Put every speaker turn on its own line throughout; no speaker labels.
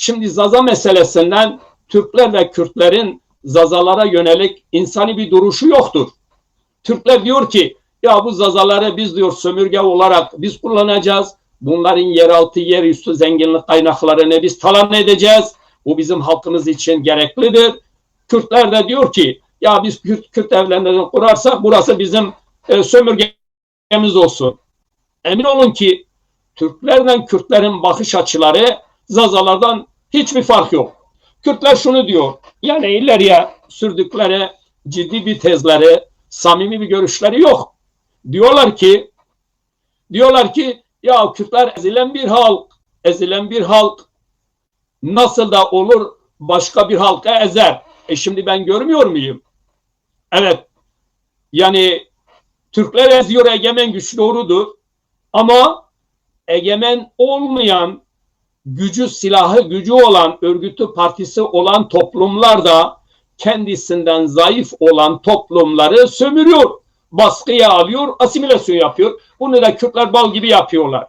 Şimdi Zaza meselesinden Türkler ve Kürtlerin Zazalara yönelik insani bir duruşu yoktur. Türkler diyor ki ya bu Zazaları biz diyor sömürge olarak biz kullanacağız. Bunların yeraltı, yerüstü zenginlik kaynaklarını biz talan edeceğiz. Bu bizim halkımız için gereklidir. Kürtler de diyor ki ya biz Kürt evlerini kurarsak burası bizim sömürgemiz olsun. Emin olun ki Türklerle Kürtlerin bakış açıları Zazalardan hiçbir fark yok. Kürtler şunu diyor, yani ileriye sürdükleri ciddi bir tezleri, samimi bir görüşleri yok. Diyorlar ki ya Kürtler ezilen bir halk nasıl da olur başka bir halka ezer. Şimdi ben görmüyor muyum? Evet, yani Türkler eziyor, egemen güç doğrudur. Ama egemen olmayan, silahı gücü olan, örgütü partisi olan toplumlar da kendisinden zayıf olan toplumları sömürüyor. Baskıya alıyor, asimilasyon yapıyor. Bunu da Kürtler bal gibi yapıyorlar.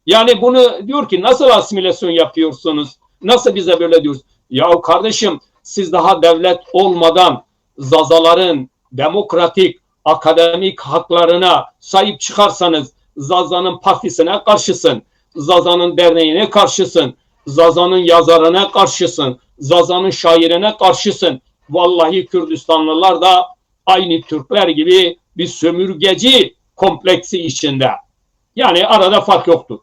Yani bunu diyor ki nasıl asimilasyon yapıyorsunuz? Nasıl bize böyle diyorsunuz? Ya kardeşim siz daha devlet olmadan Zazaların demokratik, akademik haklarına sahip çıkarsanız Zaza'nın partisine karşısın, Zaza'nın derneğine karşısın, Zaza'nın yazarına karşısın, Zaza'nın şairine karşısın. Vallahi Kürdistanlılar da aynı Türkler gibi bir sömürgeci kompleksi içinde. Yani arada fark yoktur.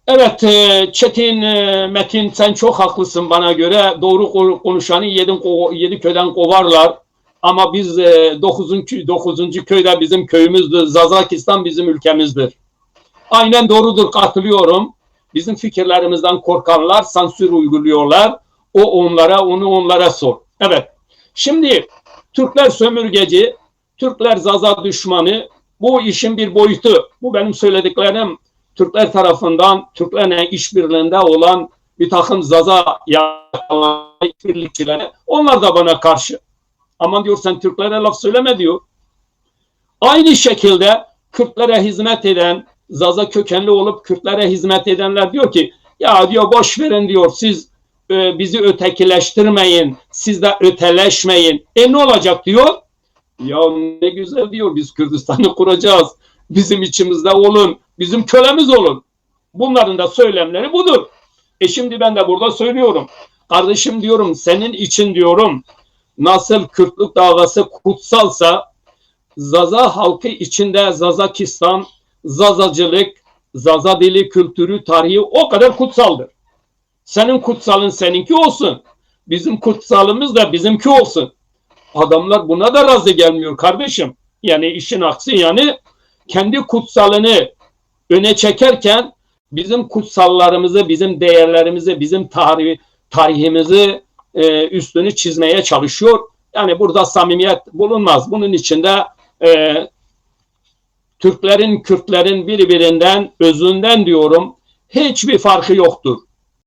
Evet Çetin, Metin sen çok haklısın bana göre. Doğru konuşanı yedi köyden kovarlar. Ama biz 9. köyde bizim köyümüzdür. Zazakistan bizim ülkemizdir. Aynen doğrudur, katılıyorum. Bizim fikirlerimizden korkarlar, sansür uyguluyorlar. Onu onlara sor. Evet. Şimdi Türkler sömürgeci, Türkler Zaza düşmanı. Bu işin bir boyutu. Bu benim söylediklerim Türkler tarafından, Türklerle işbirliğinde olan bir takım Zaza birlikçileri, onlar da bana karşı. Aman diyor sen Türklere laf söyleme diyor. Aynı şekilde Kürtlere hizmet eden, Zaza kökenli olup Kürtlere hizmet edenler diyor ki ya diyor boş verin diyor siz bizi ötekileştirmeyin, siz de öteleşmeyin. Ne olacak diyor. Ya ne güzel diyor biz Kürdistan'ı kuracağız. Bizim içimizde olun, bizim kölemiz olun. Bunların da söylemleri budur. Şimdi ben de burada söylüyorum. Kardeşim diyorum senin için diyorum nasıl Kürtlük davası kutsalsa Zaza halkı içinde Zazakistan, Zazacılık, Zaza dili, kültürü, tarihi o kadar kutsaldır. Senin kutsalın seninki olsun. Bizim kutsalımız da bizimki olsun. Adamlar buna da razı gelmiyor kardeşim. Yani işin aksi yani kendi kutsalını öne çekerken bizim kutsallarımızı, bizim değerlerimizi, bizim tarihimizi üstünü çizmeye çalışıyor. Yani burada samimiyet bulunmaz. Bunun içinde Türklerin, Kürtlerin birbirinden, özünden diyorum hiçbir farkı yoktur.